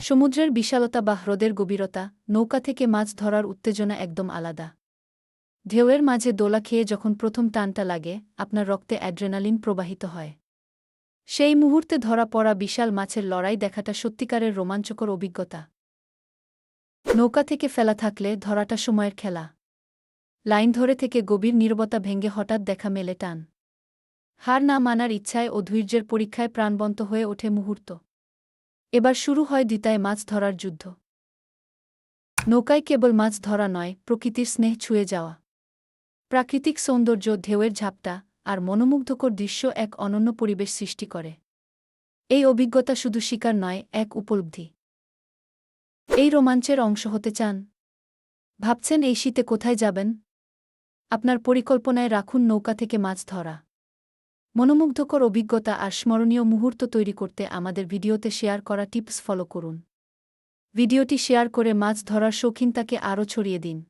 সমুদ্রের বিশালতা বা হ্রদের গভীরতা, নৌকা থেকে মাছ ধরার উত্তেজনা একদম আলাদা। ঢেউয়ের মাঝে দোলা খেয়ে যখন প্রথম টানটা লাগে, আপনার রক্তে অ্যাড্রেনালিন প্রবাহিত হয়। সেই মুহূর্তে ধরা পড়া বিশাল মাছের লড়াই দেখাটা সত্যিকারের রোমাঞ্চকর অভিজ্ঞতা। নৌকা থেকে ফেলা থাকলে ধরাটা সময়ের খেলা। লাইন ধরে থেকে গভীর নীরবতা ভেঙে হঠাৎ দেখা মেলে টান। হার না মানার ইচ্ছায় ও ধৈর্যের পরীক্ষায় প্রাণবন্ত হয়ে ওঠে মুহূর্ত। এবার শুরু হয় দ্বিতায় মাছ ধরার যুদ্ধ। নৌকায় কেবল মাছ ধরা নয়, প্রকৃতির স্নেহ ছুঁয়ে যাওয়া। প্রাকৃতিক সৌন্দর্য, ঢেউয়ের ঝাপটা আর মনোমুগ্ধকর দৃশ্য এক অনন্য পরিবেশ সৃষ্টি করে। এই অভিজ্ঞতা শুধু শিকার নয়, এক উপলব্ধি। এই রোমাঞ্চের অংশ হতে চান? ভাবছেন এই শীতে কোথায় যাবেন? আপনার পরিকল্পনায় রাখুন নৌকা থেকে মাছ ধরা। মনোমুগ্ধকর অভিজ্ঞতা আর স্মরণীয় মুহূর্ত তৈরি করতে আমাদের ভিডিওতে শেয়ার করা টিপস ফলো করুন। ভিডিওটি শেয়ার করে মাছ ধরার শৌখিনতাকে আরও ছড়িয়ে দিন।